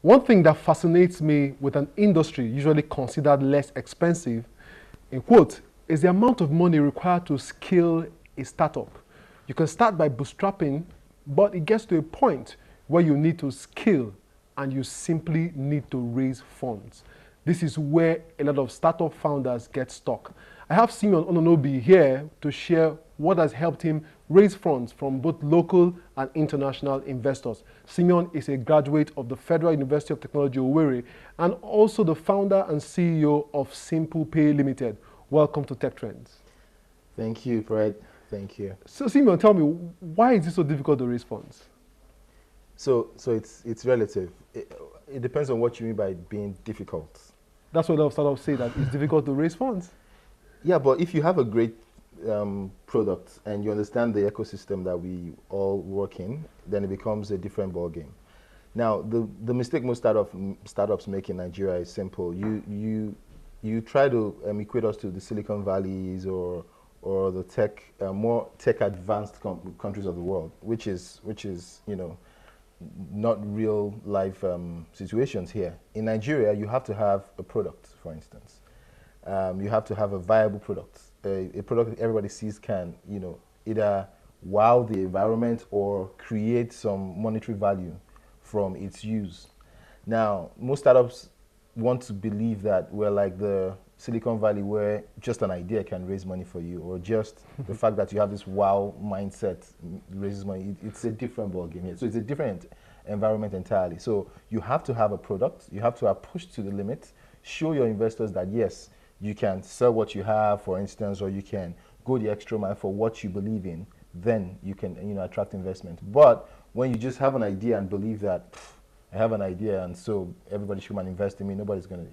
One thing that fascinates me with an industry usually considered less expensive, in quote, is the amount of money required to scale a startup. You can start by bootstrapping, but it gets to a point where you need to scale and you simply need to raise funds. This is where a lot of startup founders get stuck. I have Simeon Ononobi here to share what has helped him raise funds from both local and international investors. Simeon is a graduate of the Federal University of Technology, Owerri, and also the founder and CEO of SimplePay Limited. Welcome to Tech Trends. Thank you, Fred. Thank you. So Simeon, tell me, why is it so difficult to raise funds? So it's relative. It depends on what you mean by being difficult. That's what a lot of startups say, that it's difficult to raise funds. Yeah, but if you have a great product and you understand the ecosystem that we all work in, then it becomes a different ballgame. Now, the mistake most startups make in Nigeria is simple. You try to equate us to the Silicon Valleys or the more tech advanced countries of the world, which is not real life situations here. In Nigeria, you have to have a product, for instance. You have to have a viable product, a product that everybody sees can, either wow the environment or create some monetary value from its use. Now, most startups want to believe that we're like the Silicon Valley, where just an idea can raise money for you, or just the fact that you have this wow mindset raises money. It's a different ballgame here. So it's a different environment entirely. So you have to have a product. You have to have pushed to the limit. Show your investors that yes, you can sell what you have, for instance, or you can go the extra mile for what you believe in. Then you can, attract investment. But when you just have an idea and believe that I have an idea and so everybody should come and invest in me, nobody's gonna.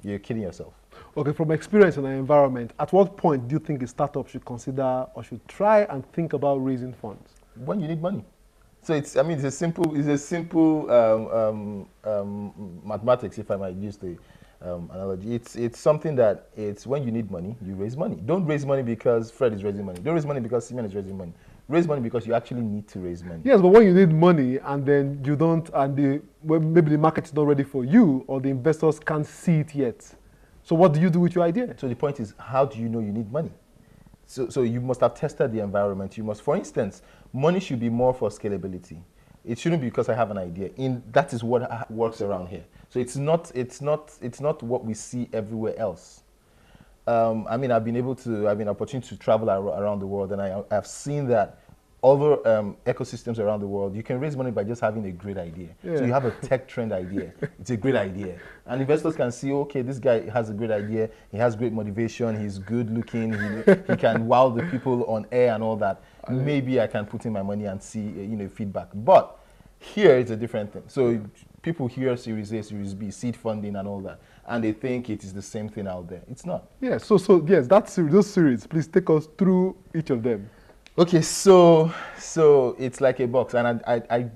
You're kidding yourself. Okay, from experience in the environment, at what point do you think a startup should consider or should try and think about raising funds? When you need money. So it's a simple mathematics, if I might use the analogy. It's something that it's when you need money, you raise money. Don't raise money because Fred is raising money. Don't raise money because Simeon is raising money. Raise money because you actually need to raise money. Yes, but when you need money and then you don't, and maybe the market is not ready for you or the investors can't see it yet. So what do you do with your idea? So the point is, how do you know you need money? So you must have tested the environment. You must, for instance, money should be more for scalability. It shouldn't be because I have an idea. That is what works around here. So it's not what we see everywhere else. I've been opportunity to travel around the world, and I've seen that other ecosystems around the world, you can raise money by just having a great idea. Yeah. So you have a tech trend idea. It's a great idea. And investors can see, okay, this guy has a great idea. He has great motivation. He's good looking. He can wow the people on air and all that. Maybe I can put in my money and see, feedback. But here it's a different thing. So people hear Series A, Series B, seed funding and all that, and they think it is the same thing out there. It's not. Yeah, so yes, those series, please take us through each of them. Okay, so it's like a box, and I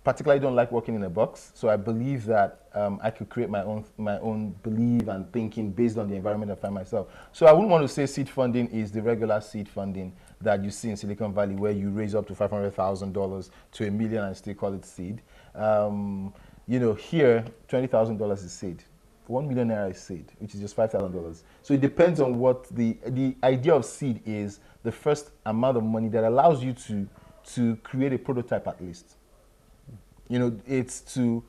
particularly don't like working in a box, so I believe that I could create my own belief and thinking based on the environment I find myself. So I wouldn't want to say seed funding is the regular seed funding that you see in Silicon Valley, where you raise up to $500,000 to $1 million and still call it seed. Here, $20,000 is seed. 1 million naira is seed, which is just $5,000. So it depends on what the idea of seed is, the first amount of money that allows you to create a prototype at least. It's to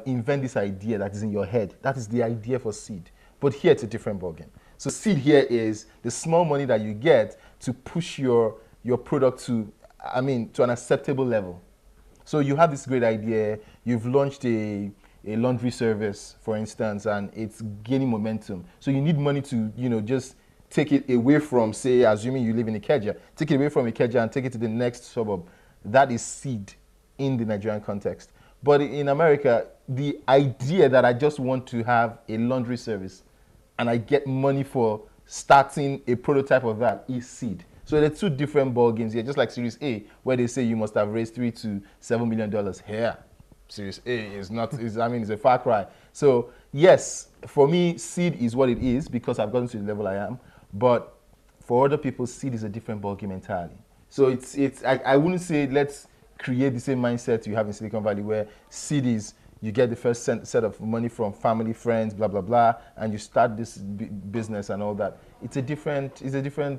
invent this idea that is in your head. That is the idea for seed. But here it's a different ballgame. So seed here is the small money that you get to push your product to an acceptable level. So you have this great idea, you've launched a laundry service, for instance, and it's gaining momentum. So you need money to, just take it away from, say, assuming you live in Ikeja, take it away from Ikeja and take it to the next suburb. That is seed in the Nigerian context. But in America, the idea that I just want to have a laundry service and I get money for starting a prototype of that is seed. So there are two different ball games here, just like Series A, where they say you must have raised $3 to $7 million. Here, Series A is it's a far cry. So yes, for me, seed is what it is because I've gotten to the level I am. But for other people, seed is a different ball game entirely. So I wouldn't say let's create the same mindset you have in Silicon Valley, where seed is you get the first set of money from family, friends, blah, blah, blah, and you start this business and all that. It's a different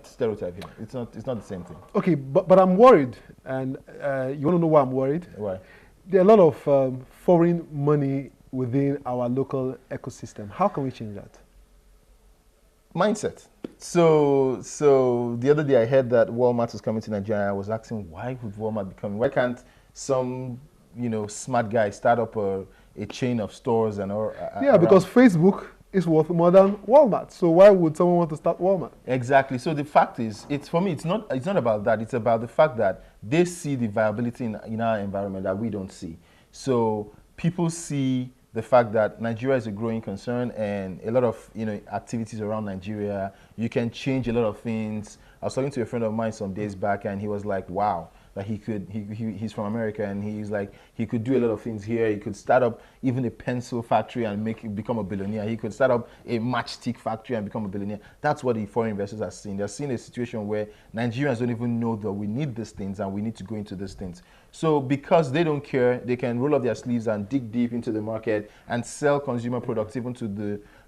stereotype here. It's not the same thing. Okay, but I'm worried, and you want to know why I'm worried? Why? There are a lot of foreign money within our local ecosystem. How can we change that? Mindset. So the other day I heard that Walmart is coming to Nigeria. I was asking, why would Walmart be coming? Why can't some, smart guy start up a chain of stores and all? Yeah, because Facebook is worth more than Walmart. So why would someone want to start Walmart? Exactly. So the fact is, for me, it's not about that. It's about the fact that they see the viability in our environment that we don't see. So people see the fact that Nigeria is a growing concern and a lot of activities around Nigeria. You can change a lot of things. I was talking to a friend of mine some days back, and he was like, "Wow, that he's from America, and he's like he could do a lot of things here. He could start up even a pencil factory and become a billionaire. He could start up a matchstick factory and become a billionaire." That's what the foreign investors are seeing. They're seeing a situation where Nigerians don't even know that we need these things and we need to go into these things. So because they don't care, they can roll up their sleeves and dig deep into the market and sell consumer products even to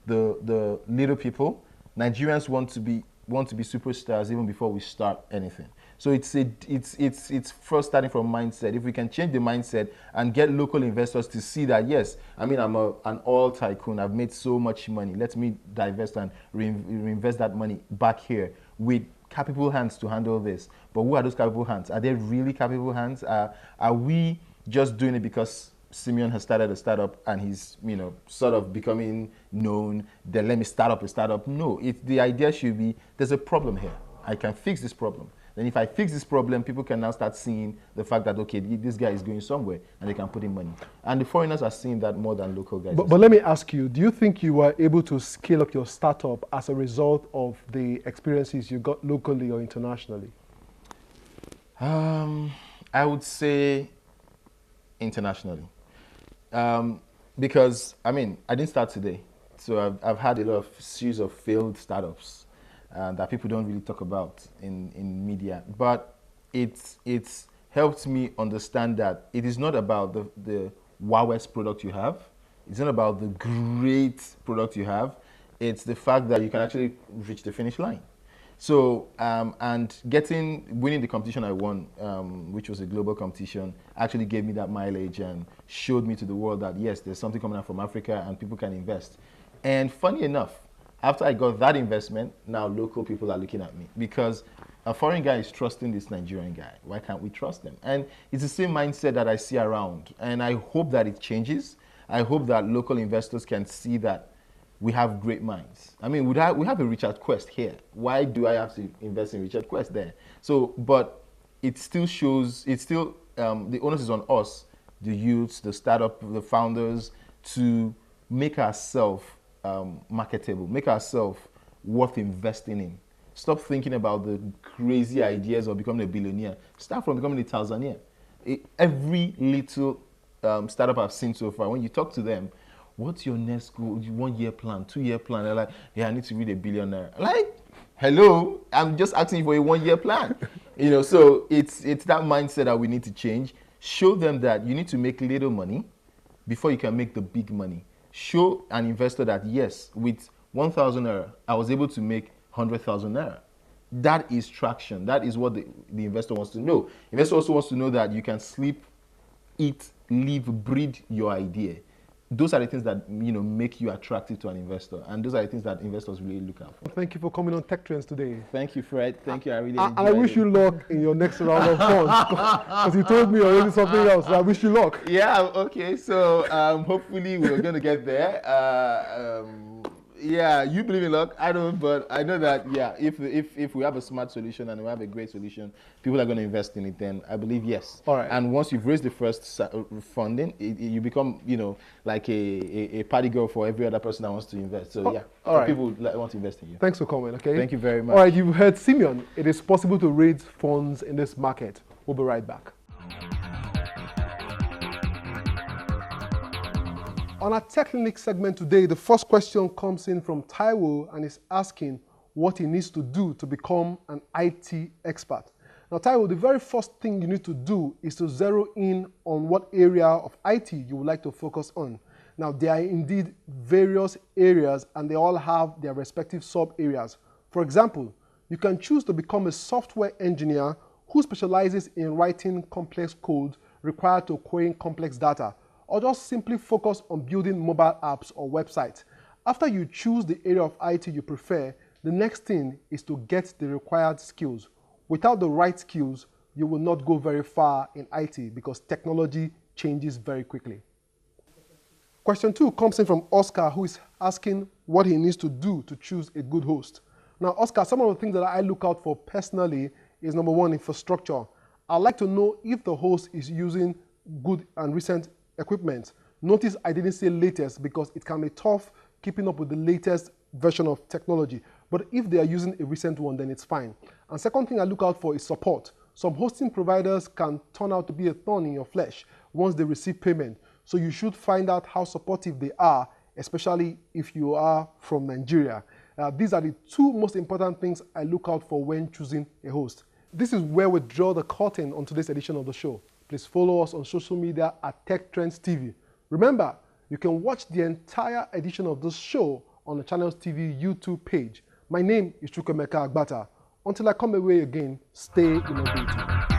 the little people. Nigerians want to be superstars even before we start anything. So it's first starting from mindset. If we can change the mindset and get local investors to see that, yes, I mean, I'm an oil tycoon. I've made so much money. Let me divest and reinvest that money back here with capable hands to handle this. But who are those capable hands? Are they really capable hands? Are we just doing it because Simeon has started a startup and he's sort of becoming known, then let me start up a startup? No, the idea should be, there's a problem here. I can fix this problem. Then if I fix this problem, people can now start seeing the fact that, okay, this guy is going somewhere and they can put in money. And the foreigners are seeing that more than local guys. But let me ask you, do you think you were able to scale up your startup as a result of the experiences you got locally or internationally? I would say internationally. Because, I mean, I didn't start today. So I've had a lot of series of failed startups that people don't really talk about in media. But it's helped me understand that it is not about the wowest product you have. It's not about the great product you have. It's the fact that you can actually reach the finish line. So, and winning the competition I won, which was a global competition, actually gave me that mileage and showed me to the world that, yes, there's something coming out from Africa and people can invest. And funny enough, after I got that investment, now local people are looking at me because a foreign guy is trusting this Nigerian guy. Why can't we trust them? And it's the same mindset that I see around. And I hope that it changes. I hope that local investors can see that we have great minds. I mean, we have a Richard Quest here. Why do I have to invest in Richard Quest there? So, but it still shows, the onus is on us, the youths, the startup, the founders, to make ourselves marketable, make ourselves worth investing in. Stop thinking about the crazy ideas of becoming a billionaire. Start from becoming a Tanzania. Every little startup I've seen so far, when you talk to them, what's your next goal? 1 year plan, 2 year plan? They're like, yeah, I need to read a billionaire. Like, hello, I'm just asking you for a 1 year plan. So it's that mindset that we need to change. Show them that you need to make little money before you can make the big money. Show an investor that, yes, with 1,000 naira, I was able to make 100,000 naira. That is traction. That is what the investor wants to know. Investor also wants to know that you can sleep, eat, live, breathe your idea. Those are the things that make you attractive to an investor, and those are the things that investors really look out for. Thank you for coming on Tech Trends today. Thank you, Fred. Thank you. I really I wish you luck in your next round of funds, because you told me already something else. So I wish you luck. Yeah. Okay. So hopefully we're gonna get there. Yeah, you believe in luck. I don't, but I know that, yeah, if we have a smart solution and we have a great solution, people are going to invest in it, then I believe yes. All right. And once you've raised the first funding, you become, like a party girl for every other person that wants to invest. So yeah, all right. People want to invest in you. Thanks for coming, okay? Thank you very much. All right, you've heard Simeon. It is possible to raise funds in this market. We'll be right back. On our Tech Clinic segment today, the first question comes in from Taiwo and is asking what he needs to do to become an IT expert. Now, Taiwo, the very first thing you need to do is to zero in on what area of IT you would like to focus on. Now, there are indeed various areas and they all have their respective sub-areas. For example, you can choose to become a software engineer who specializes in writing complex code required to querying complex data, or just simply focus on building mobile apps or websites. After you choose the area of IT you prefer, the next thing is to get the required skills. Without the right skills, you will not go very far in IT because technology changes very quickly. Question 2 comes in from Oscar, who is asking what he needs to do to choose a good host. Now, Oscar, some of the things that I look out for personally is number 1, infrastructure. I'd like to know if the host is using good and recent equipment. Notice I didn't say latest because it can be tough keeping up with the latest version of technology. But if they are using a recent one, then it's fine. And second thing I look out for is support. Some hosting providers can turn out to be a thorn in your flesh once they receive payment. So you should find out how supportive they are, especially if you are from Nigeria. These are the 2 most important things I look out for when choosing a host. This is where we draw the curtain on today's edition of the show. Please follow us on social media at Tech Trends TV. Remember, you can watch the entire edition of this show on the Channels TV YouTube page. My name is Chukwemeka Agbata. Until I come away again, stay innovative.